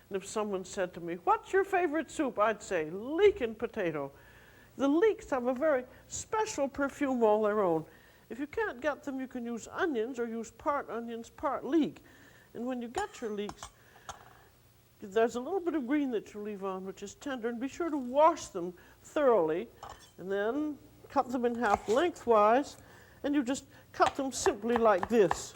And if someone said to me, "What's your favorite soup?" I'd say, leek and potato. The leeks have a very special perfume all their own. If you can't get them, you can use onions or use part onions, part leek. And when you get your leeks, there's a little bit of green that you leave on, which is tender, and be sure to wash them thoroughly, and then cut them in half lengthwise, and you just cut them simply like this.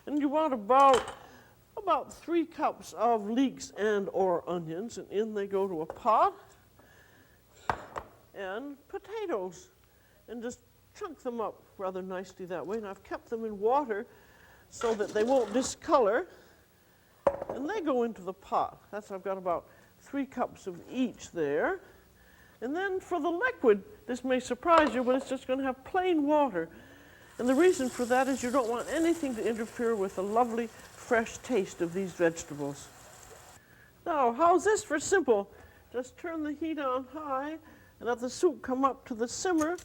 And you want about 3 cups of leeks and or onions, and in they go to a pot, and potatoes, and just chunk them up rather nicely that way. And I've kept them in water so that they won't discolor, and they go into the pot. I've got about 3 cups of each there. And then for the liquid, this may surprise you, but it's just going to have plain water. And the reason for that is you don't want anything to interfere with the lovely, fresh taste of these vegetables. Now, how's this for simple? Just turn the heat on high and let the soup come up to the simmer.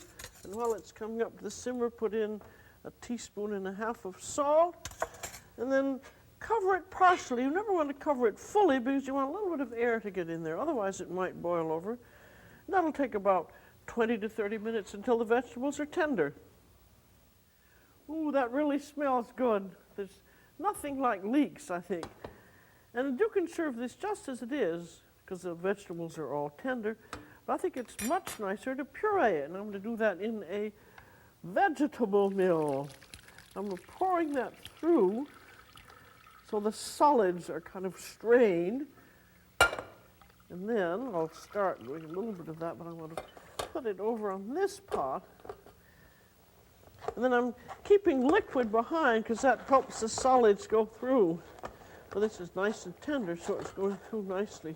And while it's coming up to the simmer, put in 1.5 teaspoons of salt, and then cover it partially. You never want to cover it fully because you want a little bit of air to get in there. Otherwise, it might boil over. And that'll take about 20 to 30 minutes until the vegetables are tender. Ooh, that really smells good. There's nothing like leeks, I think. And you can serve this just as it is because the vegetables are all tender. But I think it's much nicer to puree it. And I'm going to do that in a vegetable mill. I'm pouring that through so the solids are kind of strained. And then I'll start doing a little bit of that, but I want to put it over on this pot. And then I'm keeping liquid behind because that helps the solids go through. But this is nice and tender, so it's going through nicely.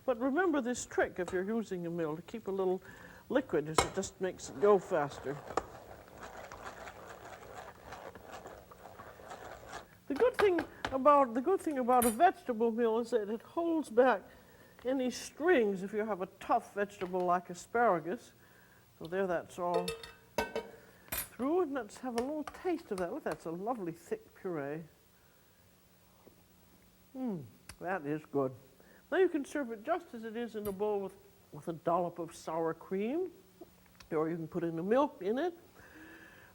But remember this trick if you're using a mill, to keep a little liquid, as it just makes it go faster. The good thing about a vegetable mill is that it holds back any strings if you have a tough vegetable like asparagus. So there, that's all through, and let's have a little taste of that. Oh, that's a lovely thick puree. That is good. Now you can serve it just as it is in a bowl with a dollop of sour cream, or you can put in the milk in it,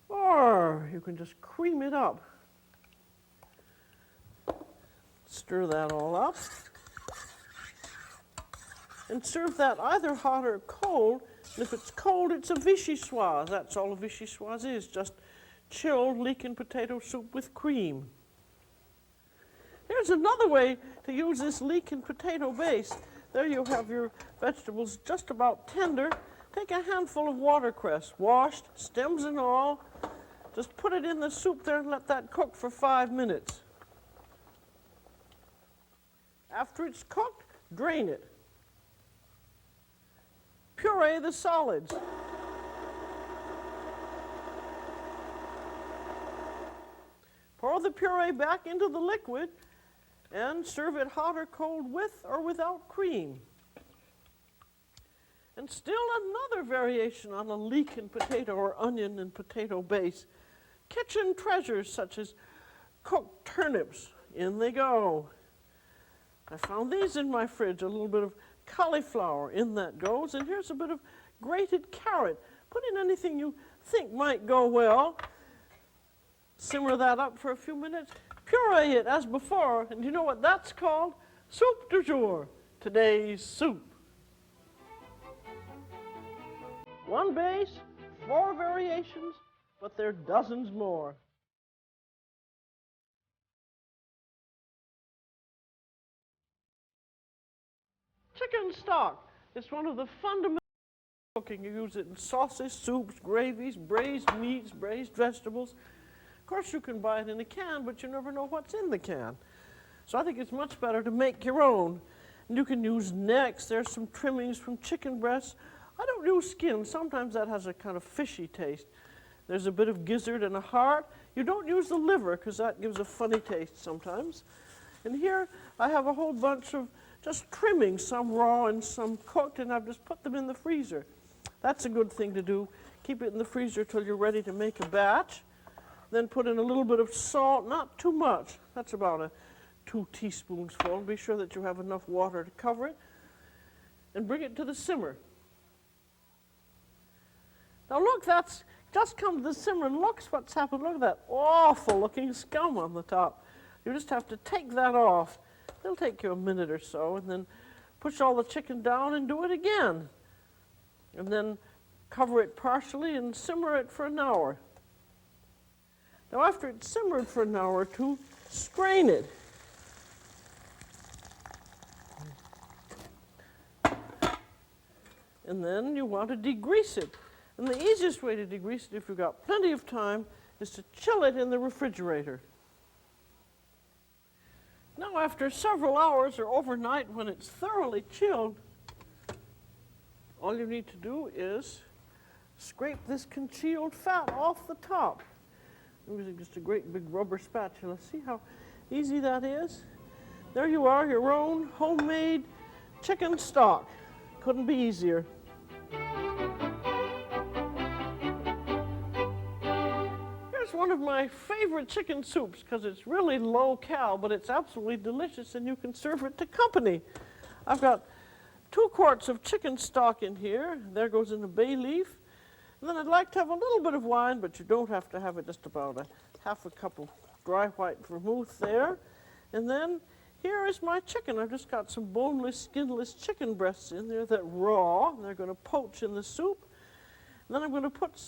or you can just cream it up. Stir that all up. And serve that either hot or cold. And if it's cold, it's a Vichyssoise. That's all a Vichyssoise is, just chilled leek and potato soup with cream. Here's another way to use this leek and potato base. There you have your vegetables just about tender. Take a handful of watercress, washed, stems and all. Just put it in the soup there and let that cook for 5 minutes. After it's cooked, drain it. Puree the solids. Pour the puree back into the liquid and serve it hot or cold with or without cream. And still another variation on a leek and potato or onion and potato base. Kitchen treasures such as cooked turnips. In they go. I found these in my fridge, a little bit of cauliflower, in that goes, and here's a bit of grated carrot. Put in anything you think might go well. Simmer that up for a few minutes. Puree it as before, and you know what that's called? Soup du jour, today's soup. 1 base, 4 variations, but there are dozens more. Chicken stock is one of the fundamental cooking. You use it in sauces, soups, gravies, braised meats, braised vegetables. Of course, you can buy it in a can, but you never know what's in the can. So I think it's much better to make your own. And you can use necks. There's some trimmings from chicken breasts. I don't use skin. Sometimes that has a kind of fishy taste. There's a bit of gizzard and a heart. You don't use the liver because that gives a funny taste sometimes. And here I have a whole bunch of just trimmings, some raw and some cooked, and I've just put them in the freezer. That's a good thing to do. Keep it in the freezer till you're ready to make a batch. Then put in a little bit of salt, not too much. That's about a 2 teaspoons full. Be sure that you have enough water to cover it. And bring it to the simmer. Now look, that's just come to the simmer, and look what's happened. Look at that awful looking scum on the top. You just have to take that off. It'll take you a minute or so, and then push all the chicken down and do it again. And then cover it partially and simmer it for an hour. Now after it's simmered for an hour or two, strain it. And then you want to degrease it. And the easiest way to degrease it, if you've got plenty of time, is to chill it in the refrigerator. Now after several hours or overnight, when it's thoroughly chilled, all you need to do is scrape this congealed fat off the top. I'm using just a great big rubber spatula. See how easy that is? There you are, your own homemade chicken stock. Couldn't be easier. Here's one of my favorite chicken soups because it's really low-cal, but it's absolutely delicious, and you can serve it to company. I've got 2 quarts of chicken stock in here. There goes in a bay leaf. And then I'd like to have a little bit of wine, but you don't have to have it, just about a half a cup of dry white vermouth there. And then here is my chicken. I've just got some boneless, skinless chicken breasts in there that raw. They're going to poach in the soup. And then I'm going to put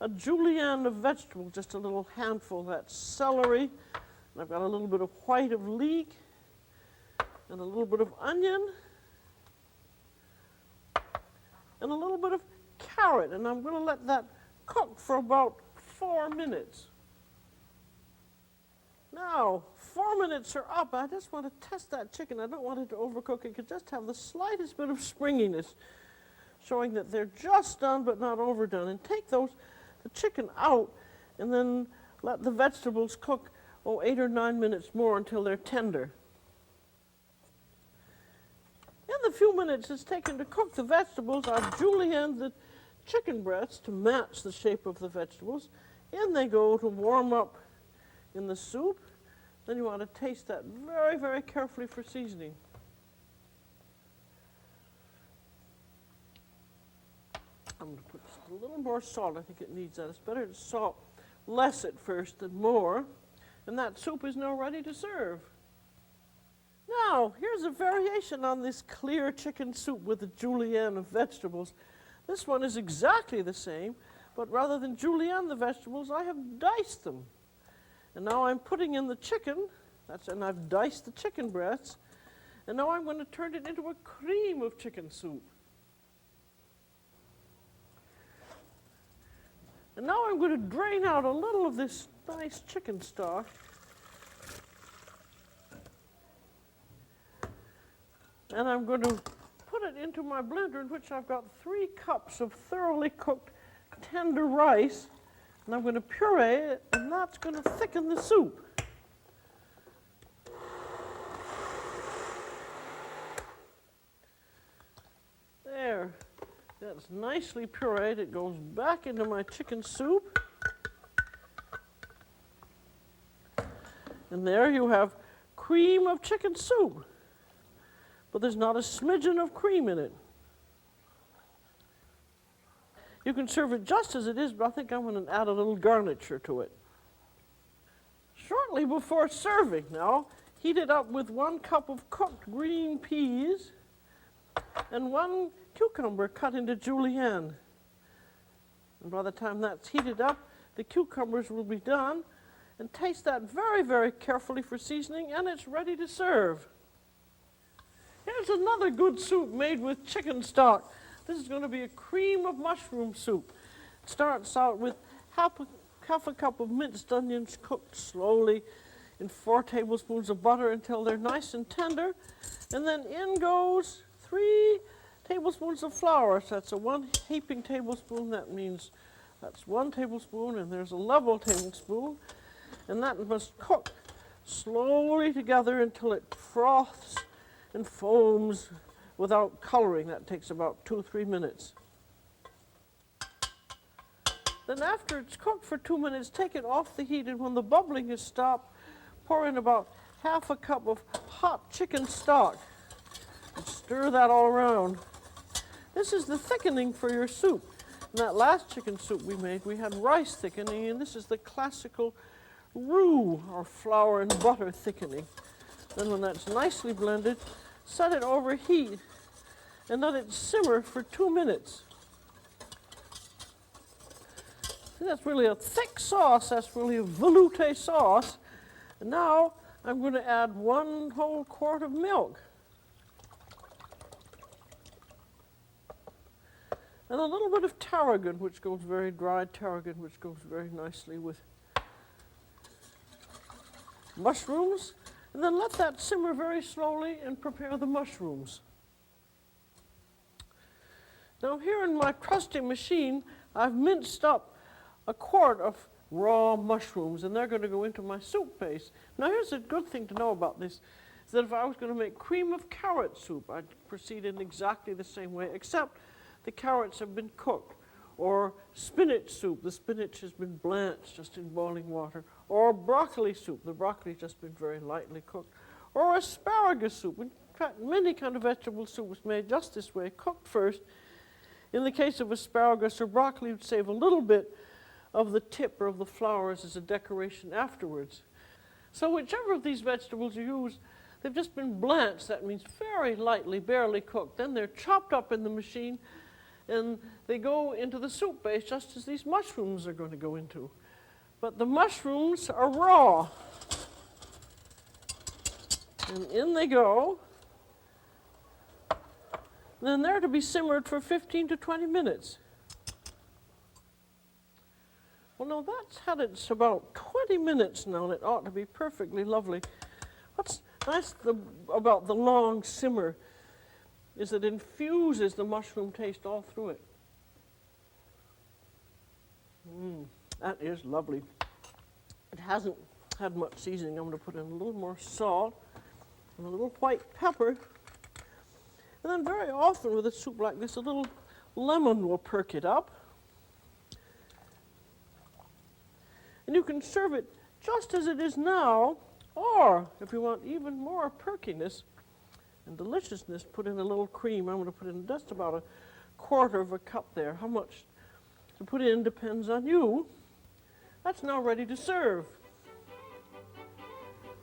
a julienne of vegetables, just a little handful. That's celery. And I've got a little bit of white of leek and a little bit of onion and a little bit of carrot. And I'm going to let that cook for about 4 minutes. Now, 4 minutes are up. I just want to test that chicken. I don't want it to overcook. It could just have the slightest bit of springiness, showing that they're just done but not overdone. And take the chicken out and then let the vegetables cook, 8 or 9 minutes more until they're tender. In the few minutes it's taken to cook the vegetables, I've julienned the chicken breasts to match the shape of the vegetables. In they go to warm up in the soup. Then you want to taste that very, very carefully for seasoning. I'm going to put just a little more salt. I think it needs that. It's better to salt less at first than more. And that soup is now ready to serve. Now, here's a variation on this clear chicken soup with a julienne of vegetables. This one is exactly the same, but rather than julienne the vegetables, I have diced them. And now I'm putting in the chicken, and I've diced the chicken breasts, and now I'm going to turn it into a cream of chicken soup. And now I'm going to drain out a little of this nice chicken stock. And I'm going to put it into my blender, in which I've got 3 cups of thoroughly cooked tender rice. And I'm going to puree it, and that's going to thicken the soup. There. That's nicely pureed. It goes back into my chicken soup. And there you have cream of chicken soup. But there's not a smidgen of cream in it. You can serve it just as it is, but I think I'm going to add a little garniture to it. Shortly before serving now, heat it up with 1 cup of cooked green peas and 1 cucumber cut into julienne. And by the time that's heated up, the cucumbers will be done. And taste that very, very carefully for seasoning, and it's ready to serve. Here's another good soup made with chicken stock. This is going to be a cream of mushroom soup. It starts out with half a cup of minced onions cooked slowly in 4 tablespoons of butter until they're nice and tender. And then in goes 3 tablespoons of flour. So that's a 1 heaping tablespoon. That means that's 1 tablespoon, and there's a level tablespoon. And that must cook slowly together until it froths and foams without coloring. That takes about 2-3 minutes. Then after it's cooked for 2 minutes, take it off the heat, and when the bubbling is stopped, pour in about half a cup of hot chicken stock. And stir that all around. This is the thickening for your soup. In that last chicken soup we made, we had rice thickening, and this is the classical roux, or flour and butter thickening. Then when that's nicely blended, set it over heat and let it simmer for 2 minutes. See, that's really a thick sauce. That's really a velouté sauce. And now I'm going to add 1 whole quart of milk. And a little bit of tarragon, which goes very dried tarragon, which goes very nicely with mushrooms. And then let that simmer very slowly and prepare the mushrooms. Now here in my crusty machine, I've minced up a quart of raw mushrooms, and they're going to go into my soup base. Now here's a good thing to know about this, is that if I was going to make cream of carrot soup, I'd proceed in exactly the same way, except the carrots have been cooked. Or spinach soup, the spinach has been blanched just in boiling water. Or broccoli soup, the broccoli has just been very lightly cooked. Or asparagus soup. In fact, many kind of vegetable soups made just this way, cooked first. In the case of asparagus or broccoli, you'd save a little bit of the tip or of the flowers as a decoration afterwards. So whichever of these vegetables you use, they've just been blanched. That means very lightly, barely cooked. Then they're chopped up in the machine, and they go into the soup base just as these mushrooms are going to go into. But the mushrooms are raw. And in they go. Then they're to be simmered for 15 to 20 minutes. Well, now that's had it's about 20 minutes now, and it ought to be perfectly lovely. What's nice about the long simmer is it infuses the mushroom taste all through it. That is lovely. It hasn't had much seasoning. I'm going to put in a little more salt and a little white pepper. And then very often with a soup like this, a little lemon will perk it up. And you can serve it just as it is now, or if you want even more perkiness and deliciousness, put in a little cream. I'm going to put in just about a quarter of a cup there. How much to put in depends on you. That's now ready to serve.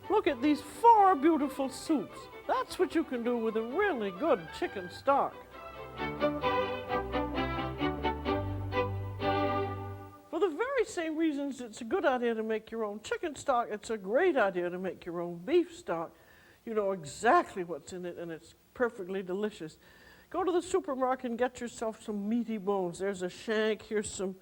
Look at these 4 beautiful soups. That's what you can do with a really good chicken stock. For the very same reasons it's a good idea to make your own chicken stock, it's a great idea to make your own beef stock. You know exactly what's in it, and it's perfectly delicious. Go to the supermarket and get yourself some meaty bones. There's a shank, here's some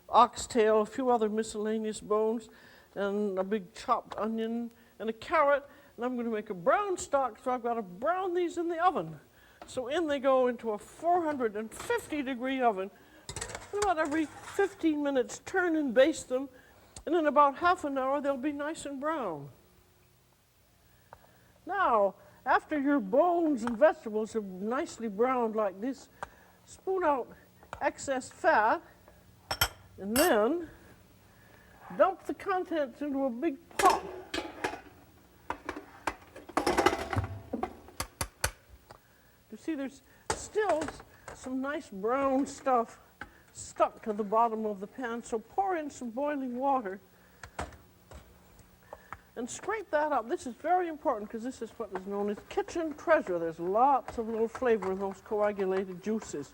oxtail, a few other miscellaneous bones, and a big chopped onion, and a carrot. And I'm going to make a brown stock, so I've got to brown these in the oven. So in they go into a 450-degree oven. And about every 15 minutes, turn and baste them. And in about half an hour, they'll be nice and brown. Now, after your bones and vegetables have nicely browned like this, spoon out excess fat, and then dump the contents into a big pot. You see, there's still some nice brown stuff stuck to the bottom of the pan, so pour in some boiling water and scrape that up. This is very important because this is what is known as kitchen treasure. There's lots of little flavor in those coagulated juices.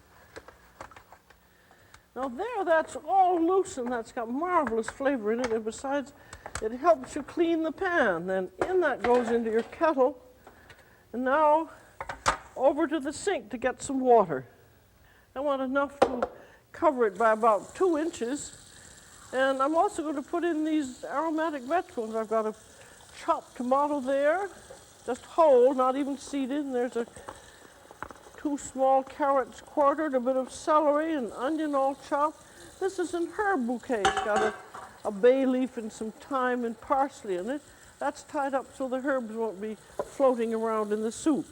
Now there, that's all loose and that's got marvelous flavor in it, and besides, it helps you clean the pan. Then in that goes into your kettle, and now over to the sink to get some water. I want enough to cover it by about 2 inches. And I'm also going to put in these aromatic vegetables. I've got a chopped tomato there, just whole, not even seeded. And there's 2 small carrots quartered, a bit of celery, and onion all chopped. This is an herb bouquet. It's got a bay leaf and some thyme and parsley in it. That's tied up so the herbs won't be floating around in the soup.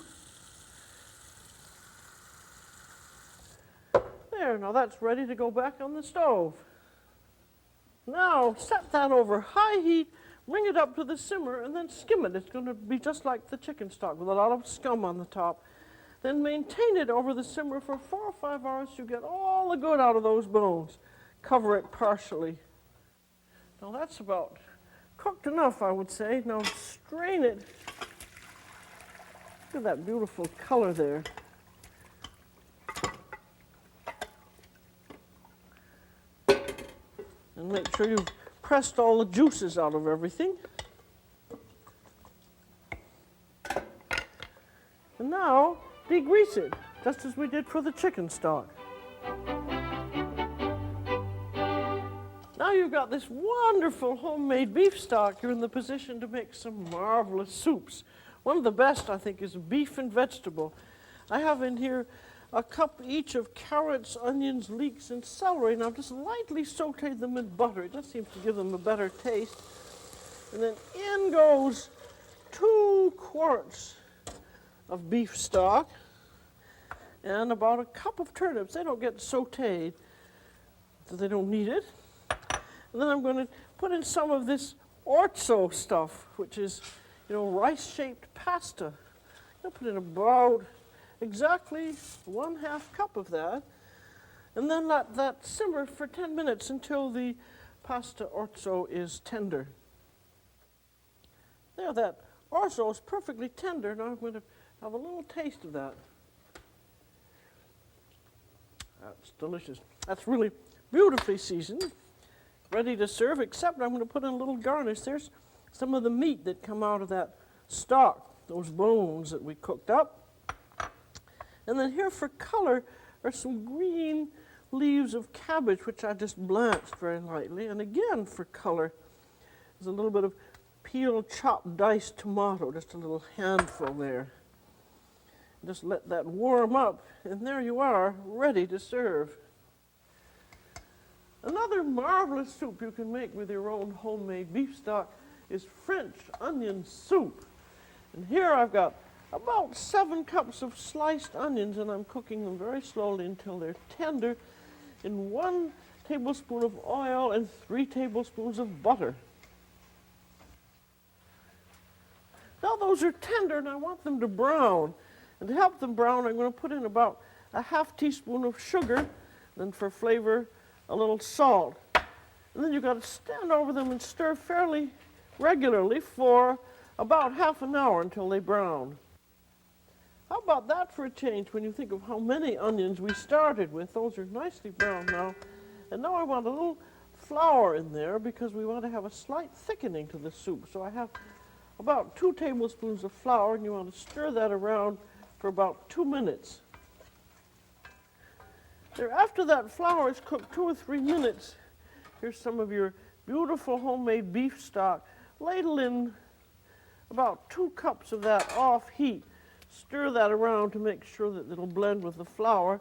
There, now that's ready to go back on the stove. Now set that over high heat bring it up to the simmer, and then skim it. It's going to be just like the chicken stock with a lot of scum on the top. Then maintain it over the simmer for 4 or 5 hours to get all the good out of those bones. Cover it partially. Now that's about cooked enough, I would say. Now strain it. Look at that beautiful color there. And make sure you've pressed all the juices out of everything. And now, degrease it, just as we did for the chicken stock. Now you've got this wonderful homemade beef stock, you're in the position to make some marvelous soups. One of the best, I think, is beef and vegetable. I have in here a cup each of carrots, onions, leeks, and celery, and I've just lightly sauteed them in butter. It just seems to give them a better taste. And then in goes 2 quarts of beef stock and about a cup of turnips. They don't get sauteed, so they don't need it. And then I'm going to put in some of this orzo stuff, which is, rice-shaped pasta. I'll put in about exactly 1/2 cup of that, and then let that simmer for 10 minutes until the pasta orzo is tender. There, that orzo is perfectly tender. Now I'm going to have a little taste of that. That's delicious. That's really beautifully seasoned, ready to serve, except I'm going to put in a little garnish. There's some of the meat that come out of that stock, those bones that we cooked up. And then here for color are some green leaves of cabbage, which I just blanched very lightly. And again for color, there's a little bit of peeled, chopped, diced tomato, just a little handful there. Just let that warm up, and there you are, ready to serve. Another marvelous soup you can make with your own homemade beef stock is French onion soup. And here I've got about 7 cups of sliced onions, and I'm cooking them very slowly until they're tender in 1 tablespoon of oil and 3 tablespoons of butter. Now those are tender, and I want them to brown. And to help them brown, I'm going to put in about a 1/2 teaspoon of sugar, then for flavor, a little salt. And then you've got to stand over them and stir fairly regularly for about 1/2 hour until they brown. How about that for a change when you think of how many onions we started with? Those are nicely brown now. And now I want a little flour in there because we want to have a slight thickening to the soup. So I have about 2 tablespoons of flour, and you want to stir that around for about 2 minutes. There, after that flour is cooked 2 or 3 minutes, here's some of your beautiful homemade beef stock. Ladle in about 2 cups of that off heat. Stir that around to make sure that it'll blend with the flour.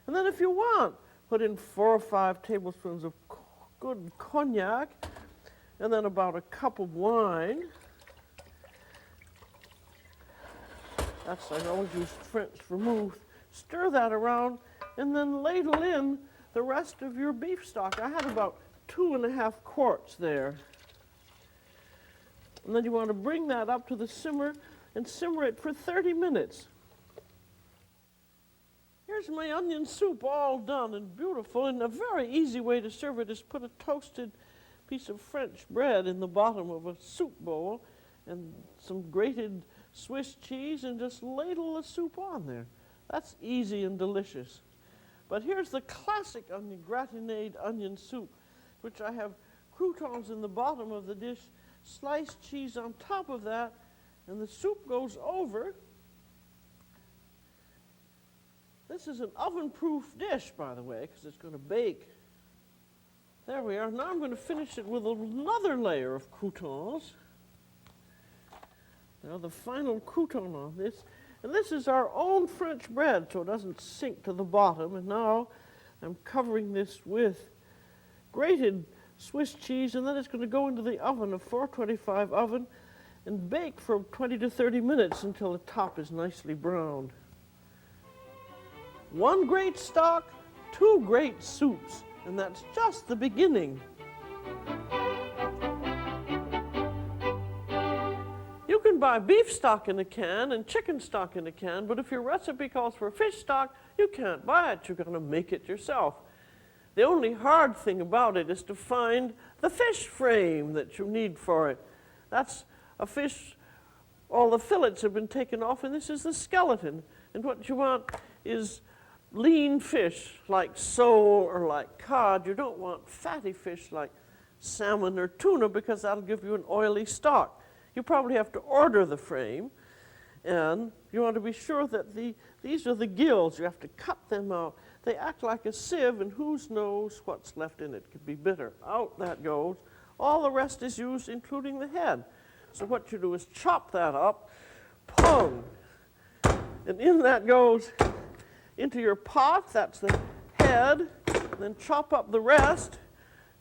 And then if you want, put in 4 or 5 tablespoons of good cognac, and then about a cup of wine. That's, I always use French vermouth. Stir that around, and then ladle in the rest of your beef stock. I had about 2.5 quarts there. And then you want to bring that up to the simmer and simmer it for 30 minutes. Here's my onion soup all done and beautiful, and a very easy way to serve it is put a toasted piece of French bread in the bottom of a soup bowl and some grated Swiss cheese, and just ladle the soup on there. That's easy and delicious. But here's the classic gratinéed onion soup, which I have croutons in the bottom of the dish, sliced cheese on top of that, and the soup goes over. This is an oven-proof dish, by the way, because it's going to bake. There we are. Now I'm going to finish it with another layer of croutons. Now the final crouton on this, and this is our own French bread, so it doesn't sink to the bottom. And now I'm covering this with grated Swiss cheese, and then it's going to go into the oven, a 425 oven, and bake for 20 to 30 minutes until the top is nicely browned. 1 great stock, 2 great soups, and that's just the beginning. can buy beef stock in a can and chicken stock in a can, but if your recipe calls for fish stock, you can't buy it. You're going to make it yourself. The only hard thing about it is to find the fish frame that you need for it. That's a fish, all the fillets have been taken off, and this is the skeleton. And what you want is lean fish like sole or like cod. You don't want fatty fish like salmon or tuna because that'll give you an oily stock. You probably have to order the frame, and you want to be sure that these are the gills. You have to cut them out. They act like a sieve, and who knows what's left in it. Could be bitter. Out that goes. All the rest is used, including the head. So what you do is chop that up, pung, and in that goes into your pot. That's the head. Then chop up the rest,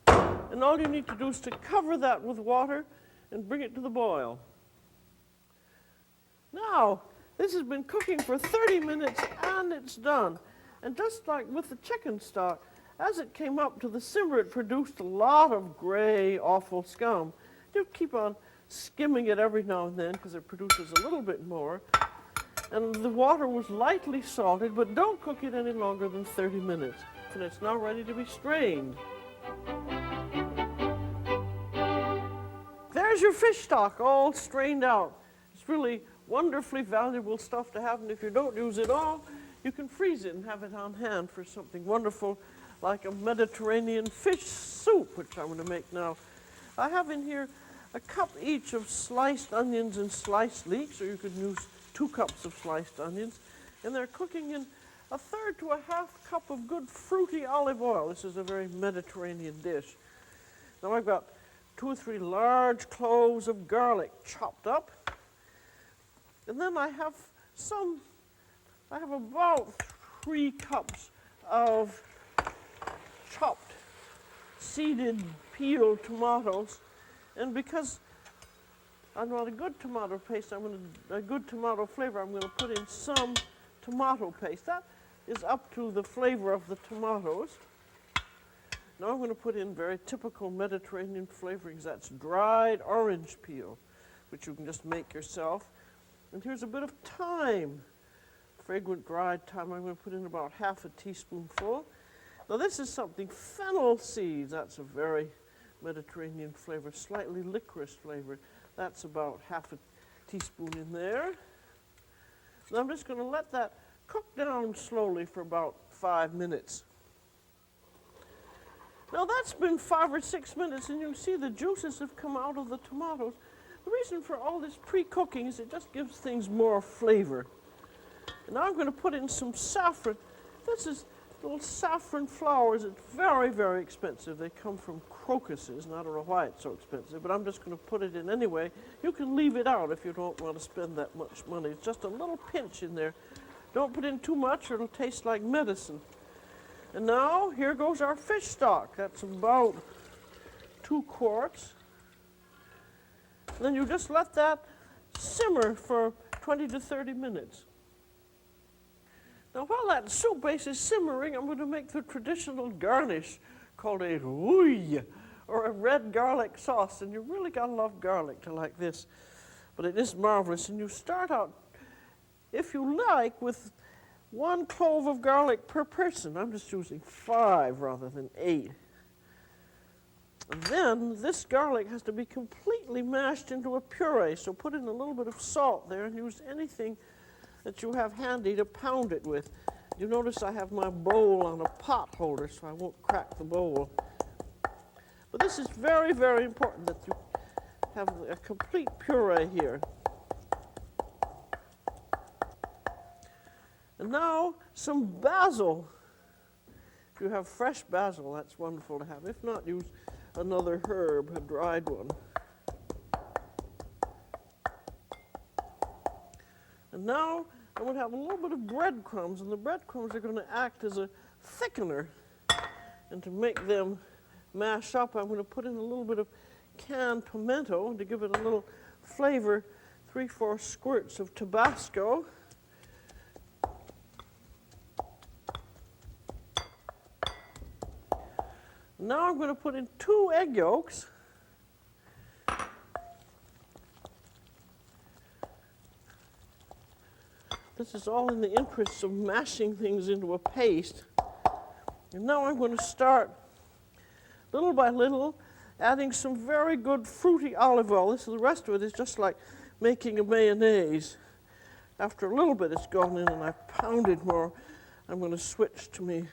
and all you need to do is to cover that with water and bring it to the boil. Now, this has been cooking for 30 minutes and it's done. And just like with the chicken stock, as it came up to the simmer, it produced a lot of gray, awful scum. You keep on skimming it every now and then because it produces a little bit more. And the water was lightly salted, but don't cook it any longer than 30 minutes. And it's now ready to be strained. There's your fish stock all strained out. It's really wonderfully valuable stuff to have, and if you don't use it all, you can freeze it and have it on hand for something wonderful like a Mediterranean fish soup, which I'm going to make now. I have in here a cup each of sliced onions and sliced leeks, or you could use 2 cups of sliced onions, and they're cooking in 1/3 to 1/2 cup of good fruity olive oil. This is a very Mediterranean dish. Now I've got 2 or 3 large cloves of garlic chopped up, and then I have about 3 cups of chopped, seeded, peeled tomatoes. And because I want a good tomato paste, a good tomato flavor, I'm going to put in some tomato paste. That is up to the flavor of the tomatoes. Now I'm going to put in very typical Mediterranean flavorings. That's dried orange peel, which you can just make yourself. And here's a bit of thyme, fragrant dried thyme. I'm going to put in about 1/2 teaspoonful. Now this is something, fennel seeds. That's a very Mediterranean flavor, slightly licorice flavor. That's about 1/2 teaspoon in there. Now I'm just going to let that cook down slowly for about 5 minutes. Now that's been 5 or 6 minutes, and you see the juices have come out of the tomatoes. The reason for all this pre-cooking is it just gives things more flavor. And now I'm going to put in some saffron. This is little saffron flowers. It's very, very expensive. They come from crocuses, and I don't know why it's so expensive, but I'm just going to put it in anyway. You can leave it out if you don't want to spend that much money. It's just a little pinch in there. Don't put in too much or it'll taste like medicine. And now, here goes our fish stock. That's about 2 quarts. And then you just let that simmer for 20 to 30 minutes. Now, while that soup base is simmering, I'm going to make the traditional garnish called a rouille, or a red garlic sauce. And you really got to love garlic to like this. But it is marvelous. And you start out, if you like, with 1 clove of garlic per person. I'm just using 5 rather than 8. And then this garlic has to be completely mashed into a puree, so put in a little bit of salt there and use anything that you have handy to pound it with. You notice I have my bowl on a pot holder so I won't crack the bowl. But this is very, very important that you have a complete puree here. And now, some basil. If you have fresh basil, that's wonderful to have. If not, use another herb, a dried one. And now, I'm going to have a little bit of breadcrumbs, and the breadcrumbs are going to act as a thickener. And to make them mash up, I'm going to put in a little bit of canned pimento, and to give it a little flavor, 3-4 squirts of Tabasco. Now I'm going to put in 2 egg yolks. This is all in the interest of mashing things into a paste. And now I'm going to start, little by little, adding some very good fruity olive oil. The rest of it is just like making a mayonnaise. After a little bit it's gone in and I've pounded more, I'm going to switch to my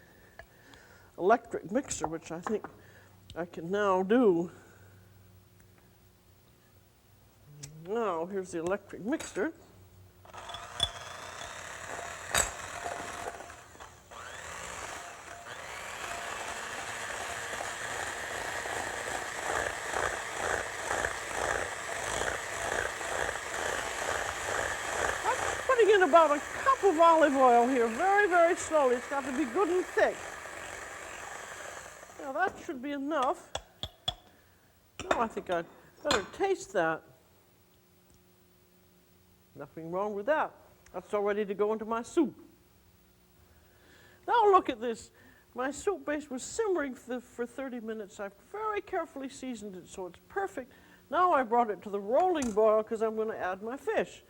electric mixer, which I think I can now do. Now, here's the electric mixer. In about a cup of olive oil here, very, very slowly. It's got to be good and thick. Now that should be enough. Now I think I'd better taste that. Nothing wrong with that. That's all ready to go into my soup. Now look at this. My soup base was simmering for 30 minutes. I've very carefully seasoned it so it's perfect. Now I brought it to the rolling boil because I'm going to add my fish.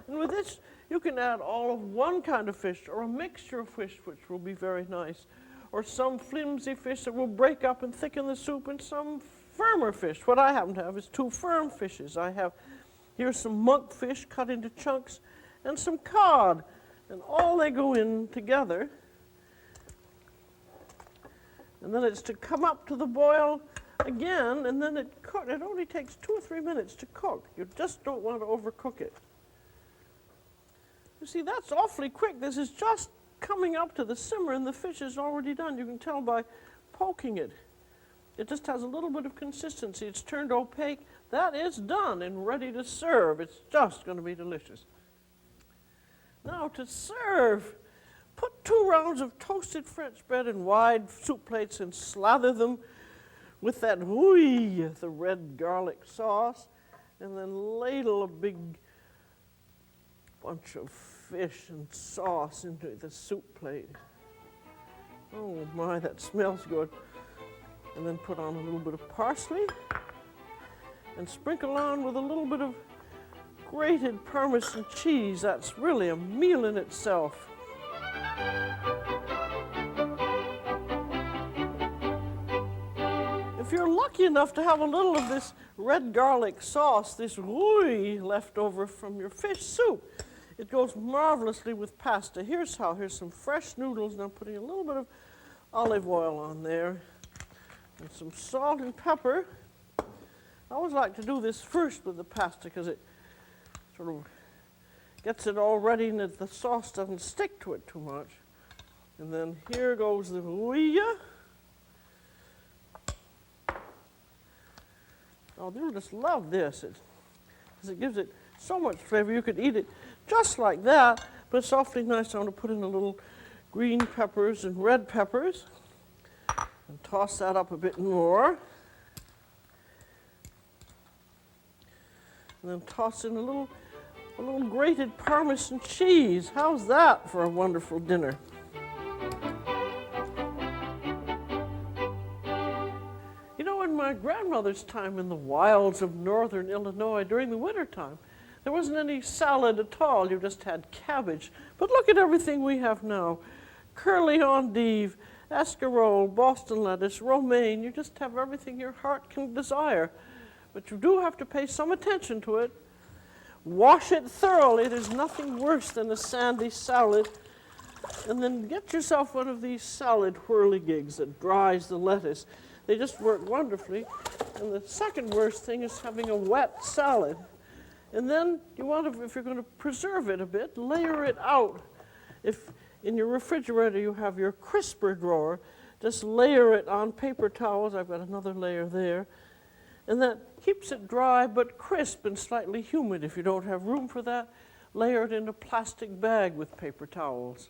And with this, you can add all of one kind of fish or a mixture of fish, which will be very nice, or some flimsy fish that will break up and thicken the soup, and some firmer fish. What I happen to have is 2 firm fishes. I have here's some monkfish cut into chunks and some cod, and all they go in together. And then it's to come up to the boil again, and then it only takes 2 or 3 minutes to cook. You just don't want to overcook it. You see, that's awfully quick. This is just coming up to the simmer and the fish is already done. You can tell by poking it. It just has a little bit of consistency. It's turned opaque. That is done and ready to serve. It's just going to be delicious. Now to serve, put 2 rounds of toasted French bread in wide soup plates and slather them with that Rouille, the red garlic sauce, and then ladle a big bunch of fish and sauce into the soup plate. Oh my, that smells good. And then put on a little bit of parsley and sprinkle on with a little bit of grated Parmesan cheese. That's really a meal in itself. If you're lucky enough to have a little of this red garlic sauce, this Rouille left over from your fish soup, it goes marvelously with pasta. Here's how. Here's some fresh noodles, and I'm putting a little bit of olive oil on there, and some salt and pepper. I always like to do this first with the pasta because it sort of gets it all ready and the sauce doesn't stick to it too much. And then here goes the Rouille. Oh, you'll just love this. Because it gives it so much flavor. You could eat it just like that, but it's awfully nice. I want to put in a little green peppers and red peppers and toss that up a bit more. And then toss in a little grated Parmesan cheese. How's that for a wonderful dinner? You know, in my grandmother's time in the wilds of northern Illinois during the wintertime, there wasn't any salad at all. You just had cabbage. But look at everything we have now. Curly endive, escarole, Boston lettuce, romaine. You just have everything your heart can desire. But you do have to pay some attention to it. Wash it thoroughly. There's nothing worse than a sandy salad. And then get yourself one of these salad whirligigs that dries the lettuce. They just work wonderfully. And the second worst thing is having a wet salad. And then you want to, if you're going to preserve it a bit, layer it out. If in your refrigerator you have your crisper drawer, just layer it on paper towels. I've got another layer there. And that keeps it dry but crisp and slightly humid. If you don't have room for that, layer it in a plastic bag with paper towels.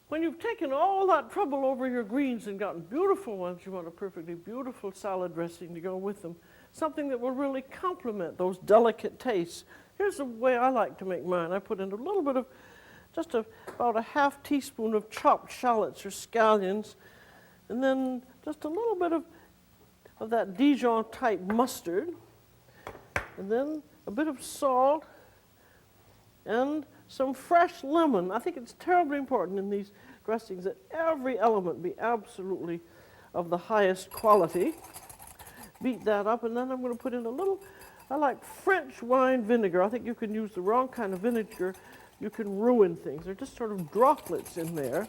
When you've taken all that trouble over your greens and gotten beautiful ones, you want a perfectly beautiful salad dressing to go with them. Something that will really complement those delicate tastes. Here's the way I like to make mine. I put in a little bit of, about a half teaspoon of chopped shallots or scallions, and then just a little bit of that Dijon type mustard, and then a bit of salt, and some fresh lemon. I think it's terribly important in these dressings that every element be absolutely of the highest quality. Beat that up, and then I'm going to put in a little, I like French wine vinegar. I think you can use the wrong kind of vinegar. You can ruin things. They're just sort of droplets in there.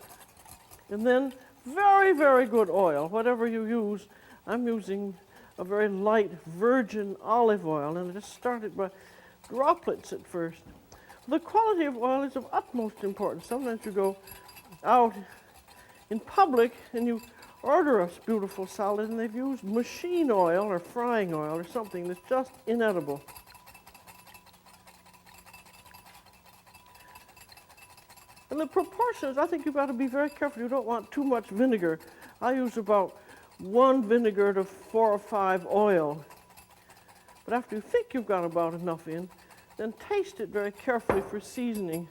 And then very, very good oil, whatever you use. I'm using a very light virgin olive oil, and I just started by droplets at first. The quality of oil is of utmost importance. Sometimes you go out in public and you order a beautiful salad and they've used machine oil or frying oil or something that's just inedible. And the proportions, I think you've got to be very careful. You don't want too much vinegar. I use about 1 vinegar to 4 or 5 oil. But after you think you've got about enough in, then taste it very carefully for seasoning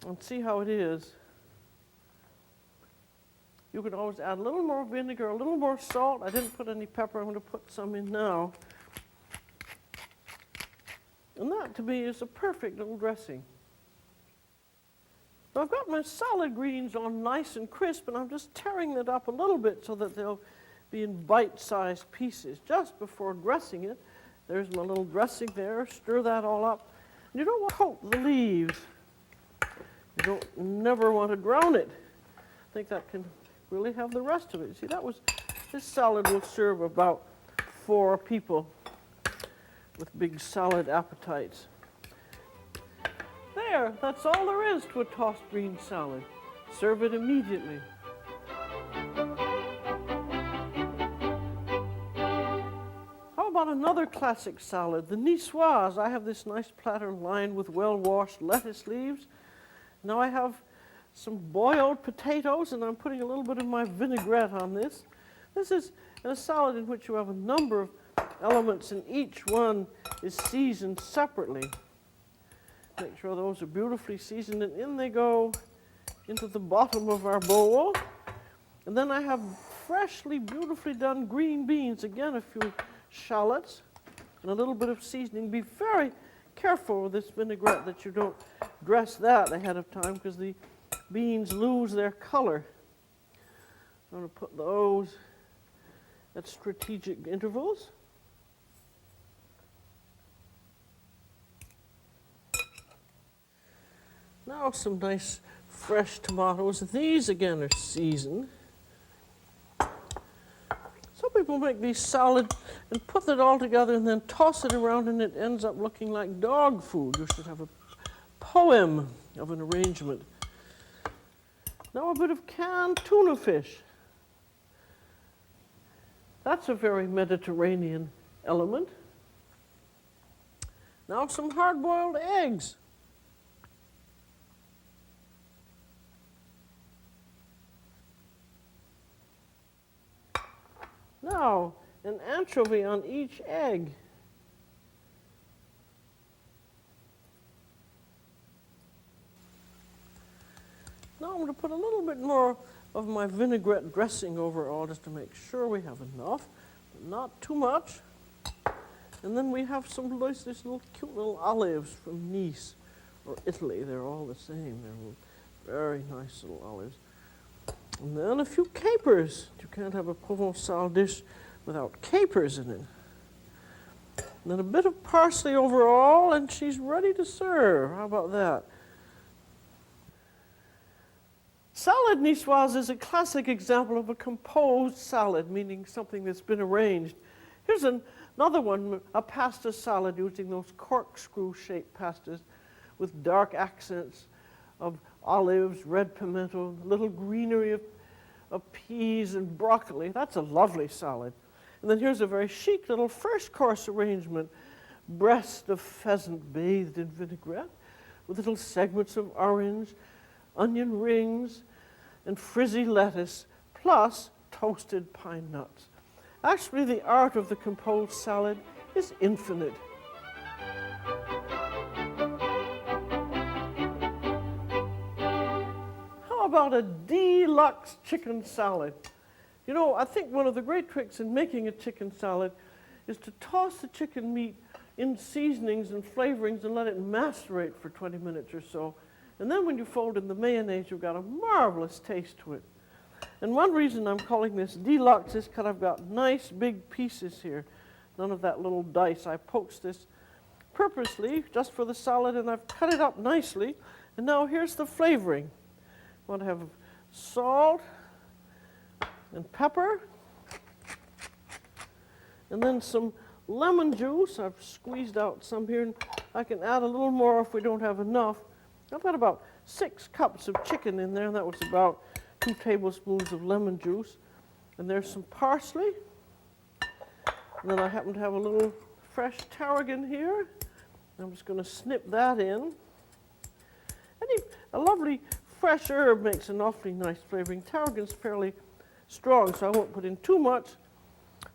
and see how it is. You can always add a little more vinegar, a little more salt. I didn't put any pepper. I'm going to put some in now. And that, to me, is a perfect little dressing. Now, I've got my salad greens on nice and crisp, and I'm just tearing it up a little bit so that they'll be in bite-sized pieces just before dressing it. There's my little dressing there. Stir that all up. And you don't want to coat the leaves. You don't never want to drown it. I think that can really have the rest of it. See, this salad will serve about 4 people with big salad appetites. There, that's all there is to a tossed green salad. Serve it immediately. How about another classic salad, the Niçoise? I have this nice platter lined with well-washed lettuce leaves. Now I have some boiled potatoes, and I'm putting a little bit of my vinaigrette on this. This is a salad in which you have a number of elements, and each one is seasoned separately. Make sure those are beautifully seasoned, and in they go into the bottom of our bowl. And then I have freshly, beautifully done green beans, again a few shallots, and a little bit of seasoning. Be very careful with this vinaigrette that you don't dress that ahead of time, because the beans lose their color. I'm going to put those at strategic intervals. Now some nice fresh tomatoes. These again are seasoned. Some people make these salad and put it all together and then toss it around, and it ends up looking like dog food. You should have a poem of an arrangement. Now a bit of canned tuna fish. That's a very Mediterranean element. Now some hard-boiled eggs. Now an anchovy on each egg. Now I'm going to put a little bit more of my vinaigrette dressing over all, just to make sure we have enough, but not too much. And then we have some nice, these little cute little olives from Nice or Italy. They're all the same. They're very nice little olives. And then a few capers. You can't have a Provençal dish without capers in it. And then a bit of parsley over all, and she's ready to serve. How about that? Salad Niçoise is a classic example of a composed salad, meaning something that's been arranged. Here's another one, a pasta salad using those corkscrew-shaped pastas with dark accents of olives, red pimento, a little greenery of peas and broccoli. That's a lovely salad. And then here's a very chic little first course arrangement. Breast of pheasant bathed in vinaigrette with little segments of orange, onion rings, and frizzy lettuce, plus toasted pine nuts. Actually, the art of the composed salad is infinite. How about a deluxe chicken salad? You know, I think one of the great tricks in making a chicken salad is to toss the chicken meat in seasonings and flavorings and let it macerate for 20 minutes or so. And then when you fold in the mayonnaise, you've got a marvelous taste to it. And one reason I'm calling this deluxe is because I've got nice big pieces here. None of that little dice. I poached this purposely just for the salad, and I've cut it up nicely. And now here's the flavoring. I want to have salt and pepper, and then some lemon juice. I've squeezed out some here, and I can add a little more if we don't have enough. I've got about 6 cups of chicken in there, and that was about 2 tablespoons of lemon juice. And there's some parsley. And then I happen to have a little fresh tarragon here. I'm just going to snip that in. A lovely fresh herb makes an awfully nice flavoring. Tarragon's fairly strong, so I won't put in too much.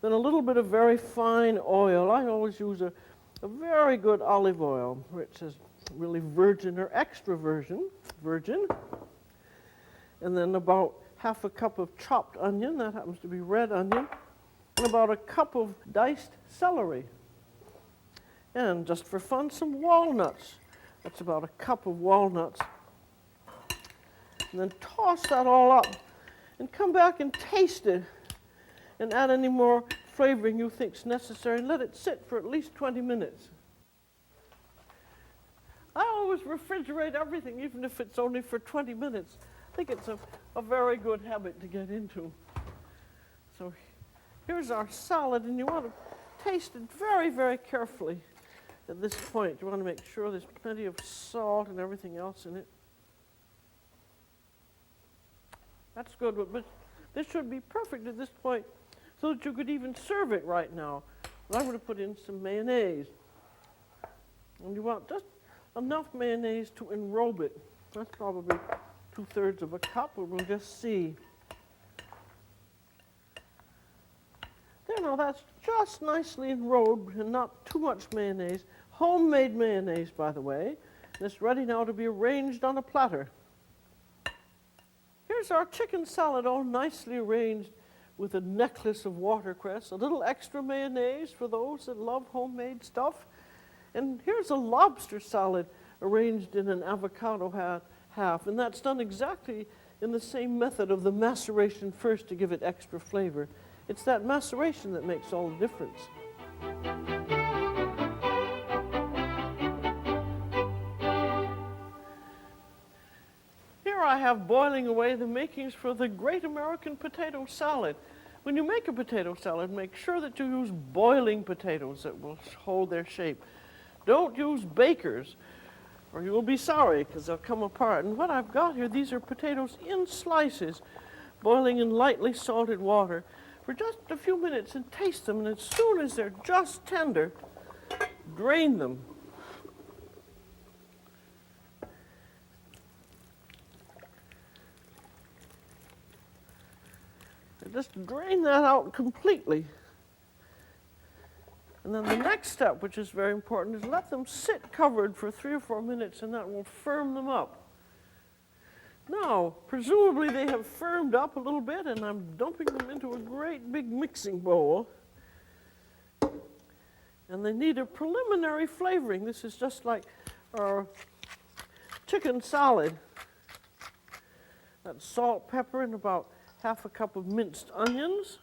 Then a little bit of very fine oil. I always use a very good olive oil, which is really virgin or extra virgin. And then about half a cup of chopped onion. That happens to be red onion. And about a cup of diced celery. And just for fun, some walnuts. That's about a cup of walnuts. And then toss that all up and come back and taste it and add any more flavoring you think is necessary and let it sit for at least 20 minutes. I always refrigerate everything, even if it's only for 20 minutes. I think it's a very good habit to get into. So here's our salad, and you want to taste it very, very carefully at this point. You want to make sure there's plenty of salt and everything else in it. That's good, but this should be perfect at this point so that you could even serve it right now. But I'm going to put in some mayonnaise. And you want just enough mayonnaise to enrobe it. That's probably 2/3 of a cup, but we'll just see. There, now that's just nicely enrobed and not too much mayonnaise. Homemade mayonnaise, by the way. And it's ready now to be arranged on a platter. Here's our chicken salad all nicely arranged with a necklace of watercress, a little extra mayonnaise for those that love homemade stuff. And here's a lobster salad arranged in an avocado half, and that's done exactly in the same method of the maceration first to give it extra flavor. It's that maceration that makes all the difference. Here I have boiling away the makings for the great American potato salad. When you make a potato salad, make sure that you use boiling potatoes that will hold their shape. Don't use bakers, or you will be sorry because they'll come apart. And what I've got here, these are potatoes in slices, boiling in lightly salted water for just a few minutes, and taste them. And as soon as they're just tender, drain them. And just drain that out completely. And then the next step, which is very important, is let them sit covered for 3 or 4 minutes, and that will firm them up. Now, presumably they have firmed up a little bit, and I'm dumping them into a great big mixing bowl. And they need a preliminary flavoring. This is just like our chicken salad. That's salt, pepper, and about half a cup of minced onions.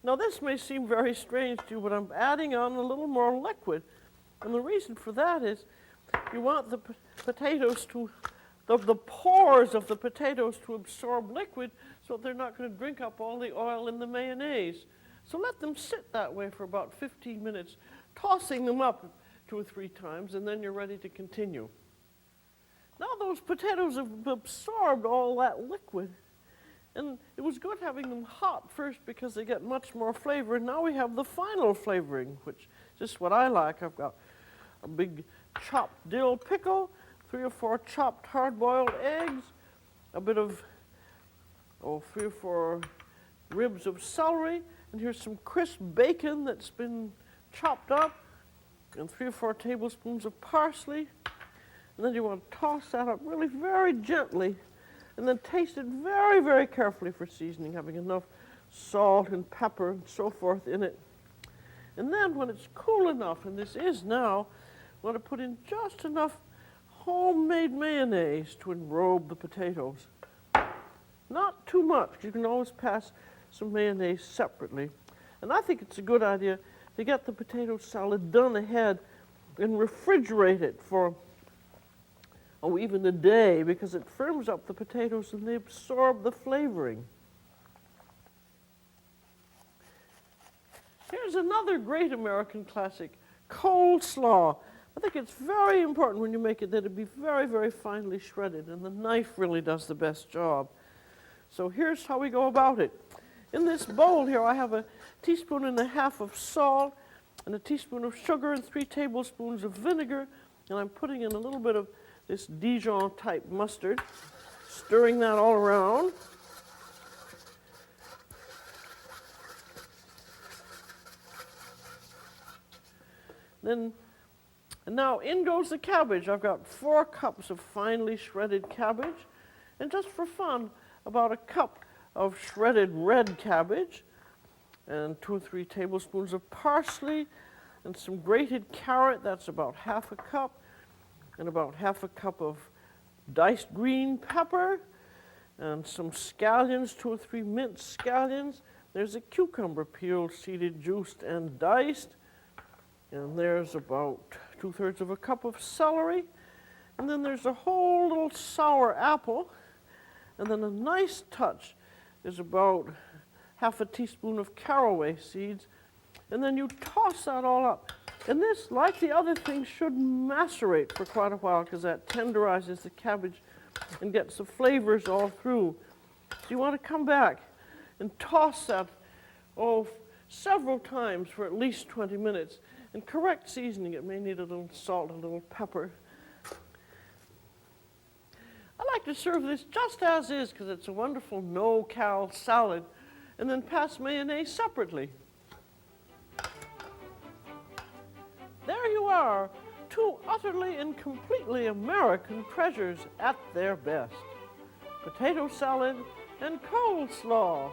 Now this may seem very strange to you, but I'm adding on a little more liquid. And the reason for that is you want the potatoes to, the pores of the potatoes to absorb liquid so they're not going to drink up all the oil in the mayonnaise. So let them sit that way for about 15 minutes, tossing them up 2 or 3 times, and then you're ready to continue. Now those potatoes have absorbed all that liquid. And it was good having them hot first because they get much more flavor. And now we have the final flavoring, which is just what I like. I've got a big chopped dill pickle, 3 or 4 chopped hard-boiled eggs, a bit of 3 or 4 ribs of celery, and here's some crisp bacon that's been chopped up, and 3 or 4 tablespoons of parsley. And then you want to toss that up really very gently, and then taste it very, very carefully for seasoning, having enough salt and pepper and so forth in it. And then when it's cool enough, and this is now, I want to put in just enough homemade mayonnaise to enrobe the potatoes. Not too much. You can always pass some mayonnaise separately. And I think it's a good idea to get the potato salad done ahead and refrigerate it for, even a day, because it firms up the potatoes and they absorb the flavoring. Here's another great American classic, coleslaw. I think it's very important when you make it that it be very, very finely shredded, and the knife really does the best job. So here's how we go about it. In this bowl here, I have a teaspoon and a half of salt and a teaspoon of sugar and 3 tablespoons of vinegar, and I'm putting in a little bit of this Dijon type mustard, stirring that all around. And now in goes the cabbage. I've got 4 cups of finely shredded cabbage, and just for fun, about a cup of shredded red cabbage, and 2 or 3 tablespoons of parsley, and some grated carrot, that's about half a cup, and about half a cup of diced green pepper, and some scallions, 2 or 3 minced scallions. There's a cucumber peeled, seeded, juiced, and diced. And there's about 2/3 of a cup of celery. And then there's a whole little sour apple. And then a nice touch is about half a teaspoon of caraway seeds. And then you toss that all up. And this, like the other things, should macerate for quite a while because that tenderizes the cabbage and gets the flavors all through. So you want to come back and toss that, several times for at least 20 minutes. And correct seasoning, it may need a little salt, a little pepper. I like to serve this just as is because it's a wonderful no-cal salad, and then pass mayonnaise separately. There you are, 2 utterly and completely American treasures at their best. Potato salad and coleslaw.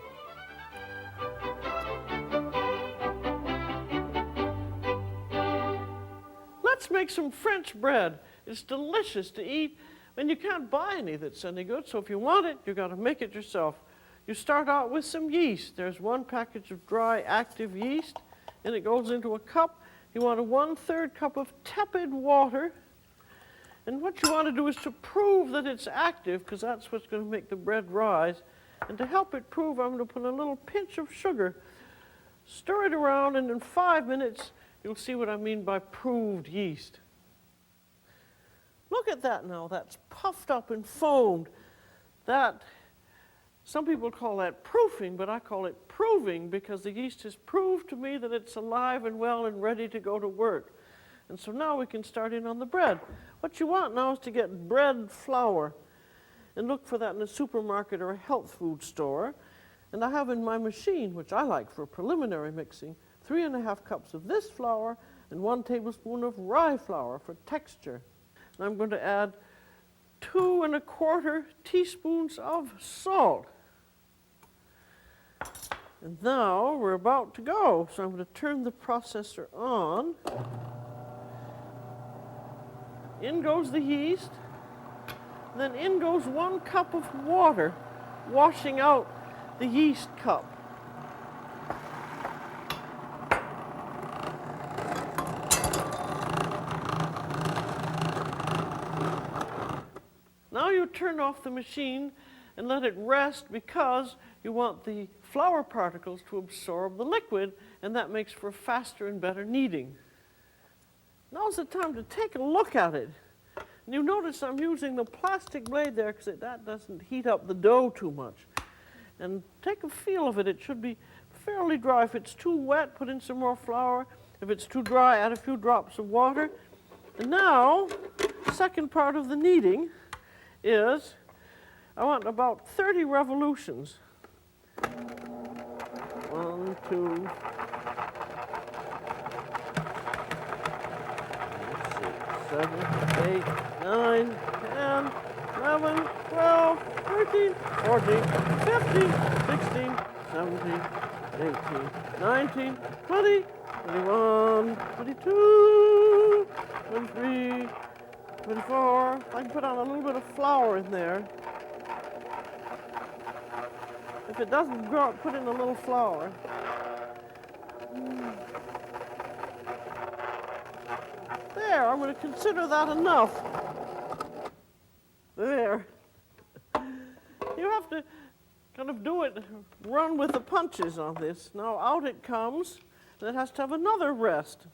Let's make some French bread. It's delicious to eat, and you can't buy any that's any good, so if you want it, you've got to make it yourself. You start out with some yeast. There's 1 package of dry active yeast, and it goes into a cup. You want a 1/3 cup of tepid water, and what you want to do is to prove that it's active, because that's what's going to make the bread rise. And to help it prove, I'm going to put a little pinch of sugar. Stir it around, and in 5 minutes, you'll see what I mean by proved yeast. Look at that now. That's puffed up and foamed. Some people call that proofing, but I call it proving because the yeast has proved to me that it's alive and well and ready to go to work. And so now we can start in on the bread. What you want now is to get bread flour, and look for that in a supermarket or a health food store. And I have in my machine, which I like for preliminary mixing, 3½ cups of this flour and 1 tablespoon of rye flour for texture. And I'm going to add 2 1/4 teaspoons of salt. And now we're about to go. So I'm going to turn the processor on. In goes the yeast. Then in goes 1 cup of water, washing out the yeast cup. Now you turn off the machine and let it rest because you want the flour particles to absorb the liquid, and that makes for faster and better kneading. Now's the time to take a look at it. And you notice I'm using the plastic blade there because that doesn't heat up the dough too much. And take a feel of it. It should be fairly dry. If it's too wet, put in some more flour. If it's too dry, add a few drops of water. And now, the second part of the kneading is I want about 30 revolutions. 1, 2, 7, 8, 9, 10, 11, 12, 13, 14, 15, 16, 17, 18, 19, 20, 21, 22, 23, 24. I can put on a little bit of flour in there. If it doesn't grow, put in a little flour. There, I'm going to consider that enough. There. You have to kind of do it, run with the punches on this. Now out it comes, and it has to have another rest.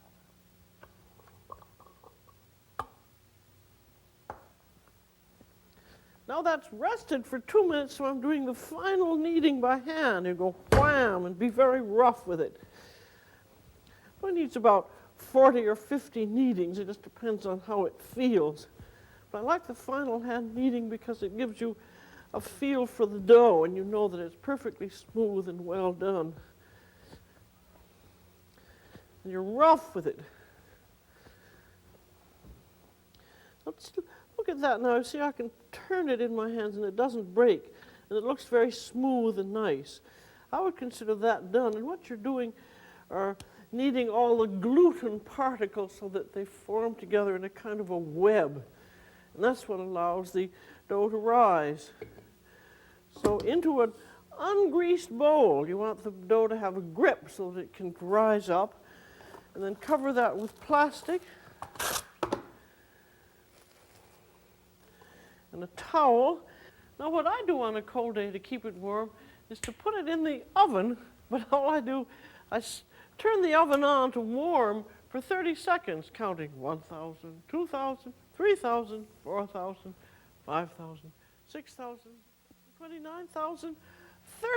Now that's rested for 2 minutes, so I'm doing the final kneading by hand. You go wham and be very rough with it. It needs about 40 or 50 kneadings. It just depends on how it feels. But I like the final hand kneading because it gives you a feel for the dough, and you know that it's perfectly smooth and well done. And you're rough with it. Let's look at that now. See, I can turn it in my hands and it doesn't break, and it looks very smooth and nice. I would consider that done. And what you're doing are kneading all the gluten particles so that they form together in a kind of a web. And that's what allows the dough to rise. So into an ungreased bowl, you want the dough to have a grip so that it can rise up. And then cover that with plastic and a towel. Now what I do on a cold day to keep it warm is to put it in the oven, but all I do, I turn the oven on to warm for 30 seconds, counting 1,000, 2,000, 3,000, 4,000, 5,000, 6,000, 29,000,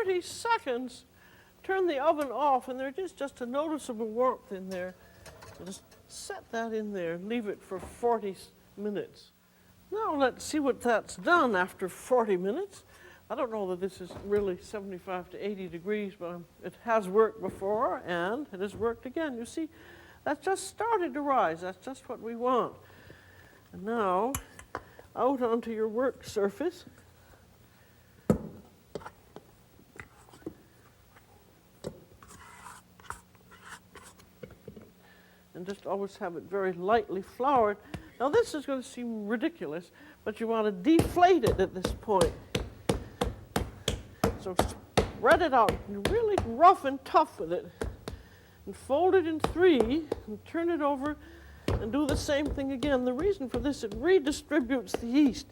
30 seconds. Turn the oven off, and there is just a noticeable warmth in there. So just set that in there and leave it for 40 minutes. Now let's see what that's done after 40 minutes. I don't know that this is really 75 to 80 degrees, but it has worked before, and it has worked again. You see, that's just started to rise. That's just what we want. And now, out onto your work surface. And just always have it very lightly floured. Now this is going to seem ridiculous, but you want to deflate it at this point. So spread it out, and really rough and tough with it. And fold it in 3, and turn it over, and do the same thing again. The reason for this, it redistributes the yeast.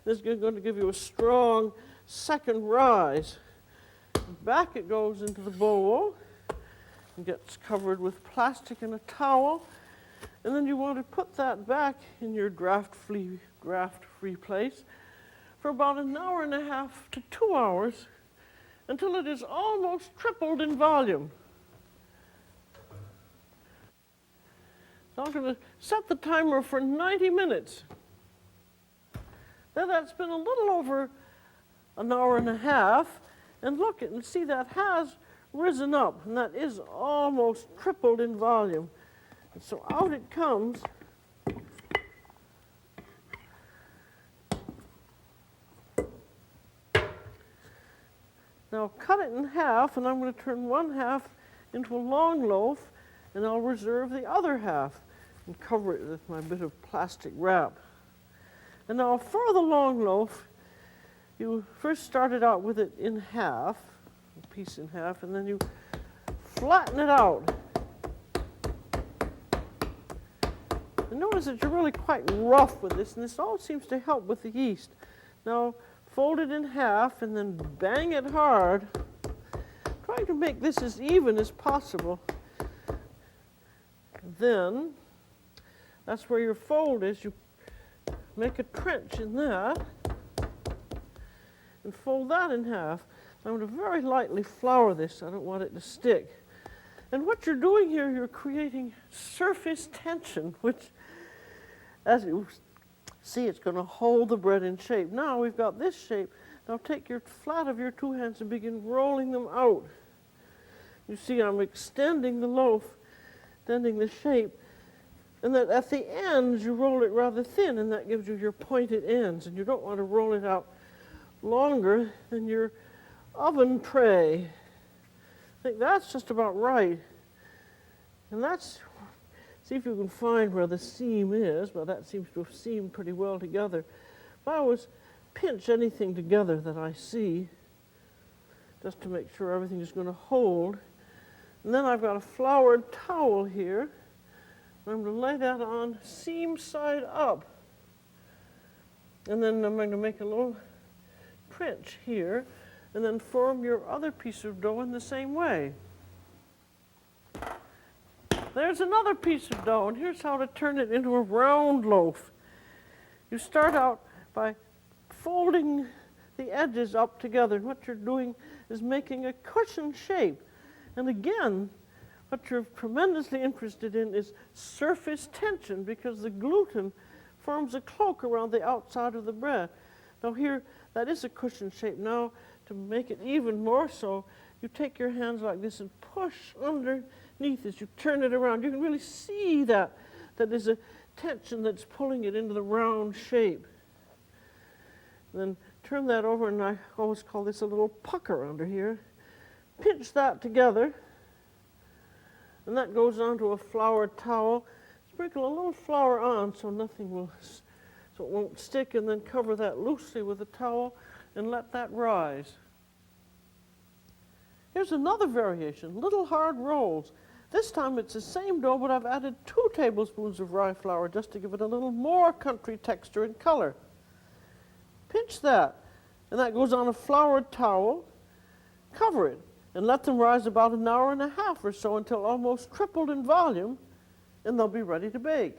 This is going to give you a strong second rise. Back it goes into the bowl, and gets covered with plastic and a towel. And then you want to put that back in your draft-free place for about 1.5 hours to 2 hours until it is almost tripled in volume. So I'm going to set the timer for 90 minutes. Now that's been a little over 1.5 hours, and look and see that has risen up, and that is almost tripled in volume. And so out it comes. Now cut it in half, and I'm going to turn one half into a long loaf, and I'll reserve the other half and cover it with my bit of plastic wrap. And now for the long loaf, you first started out with it in half, a piece in half, and then you flatten it out. And notice that you're really quite rough with this, and this all seems to help with the yeast. Now fold it in half and then bang it hard, trying to make this as even as possible. Then, that's where your fold is. You make a trench in that and fold that in half. I'm going to very lightly flour this. I don't want it to stick. And what you're doing here, you're creating surface tension, which, as you see, it's going to hold the bread in shape. Now we've got this shape. Now take your flat of your 2 hands and begin rolling them out. You see, I'm extending the loaf, extending the shape, and that at the ends you roll it rather thin, and that gives you your pointed ends, and you don't want to roll it out longer than your oven tray. I think that's just about right. And that's, see if you can find where the seam is. Well, that seems to have seamed pretty well together. If I always pinch anything together that I see, just to make sure everything is going to hold. And then I've got a floured towel here. And I'm going to lay that on seam side up. And then I'm going to make a little trench here, and then form your other piece of dough in the same way. There's another piece of dough, and here's how to turn it into a round loaf. You start out by folding the edges up together, and what you're doing is making a cushion shape. And again, what you're tremendously interested in is surface tension, because the gluten forms a cloak around the outside of the bread. Now here, that is a cushion shape. Now, to make it even more so, you take your hands like this and push underneath as you turn it around. You can really see that there's a tension that's pulling it into the round shape. And then turn that over, and I always call this a little pucker under here. Pinch that together, and that goes onto a floured towel. Sprinkle a little flour on so it won't stick, and then cover that loosely with a towel and let that rise. Here's another variation, little hard rolls. This time it's the same dough, but I've added 2 tablespoons of rye flour just to give it a little more country texture and color. Pinch that, and that goes on a floured towel. Cover it, and let them rise about an hour and a half or so until almost tripled in volume, and they'll be ready to bake.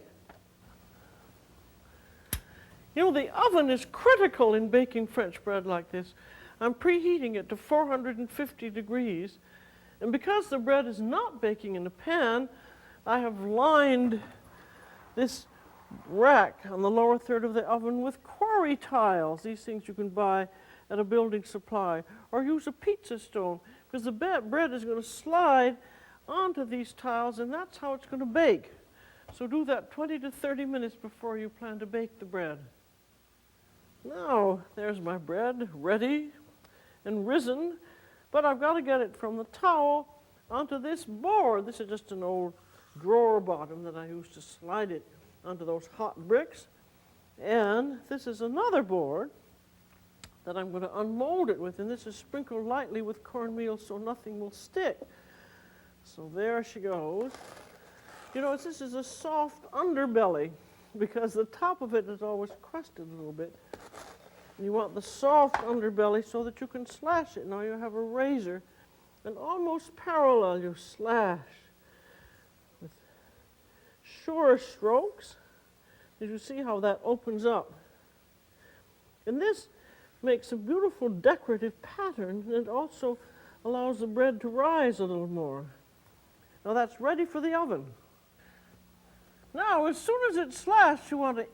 You know, the oven is critical in baking French bread like this. I'm preheating it to 450 degrees, and because the bread is not baking in a pan, I have lined this rack on the lower third of the oven with quarry tiles. These things you can buy at a building supply, or use a pizza stone, because the bread is going to slide onto these tiles, and that's how it's going to bake. So do that 20 to 30 minutes before you plan to bake the bread. Now, there's my bread, ready and risen, but I've got to get it from the towel onto this board. This is just an old drawer bottom that I used to slide it onto those hot bricks. And this is another board that I'm going to unmold it with, and this is sprinkled lightly with cornmeal so nothing will stick. So there she goes. You know, this is a soft underbelly because the top of it is always crusted a little bit. And you want the soft underbelly so that you can slash it. Now you have a razor, and almost parallel you slash with sure strokes. As you see how that opens up. And this makes a beautiful decorative pattern, and it also allows the bread to rise a little more. Now that's ready for the oven. Now, as soon as it's slashed, you want to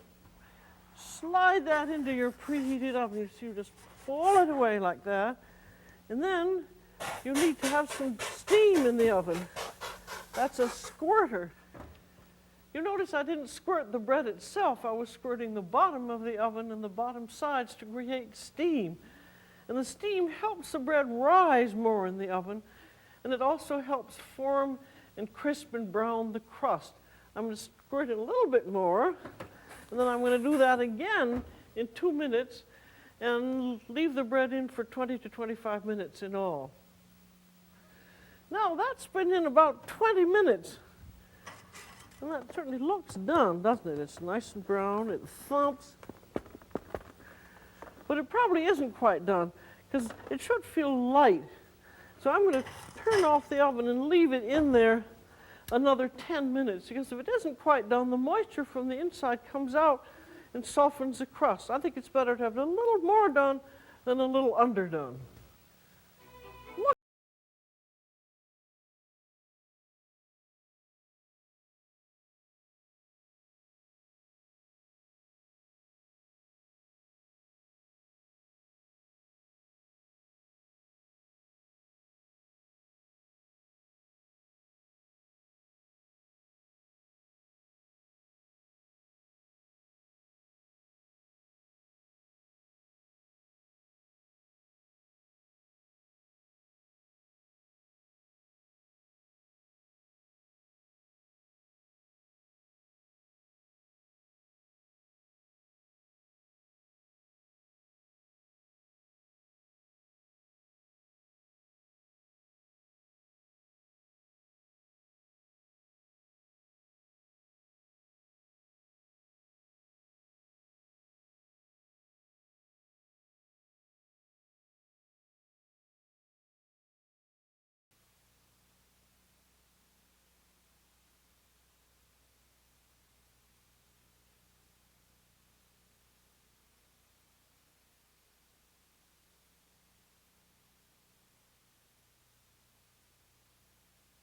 slide that into your preheated oven. You see, you just pull it away like that. And then you need to have some steam in the oven. That's a squirter. You notice I didn't squirt the bread itself. I was squirting the bottom of the oven and the bottom sides to create steam. And the steam helps the bread rise more in the oven, and it also helps form and crisp and brown the crust. I'm going to squirt it a little bit more, and then I'm going to do that again in 2 minutes and leave the bread in for 20 to 25 minutes in all. Now that's been in about 20 minutes. And that certainly looks done, doesn't it? It's nice and brown, it thumps. But it probably isn't quite done, because it should feel light. So I'm going to turn off the oven and leave it in there another 10 minutes, because if it isn't quite done, the moisture from the inside comes out and softens the crust. I think it's better to have it a little more done than a little underdone.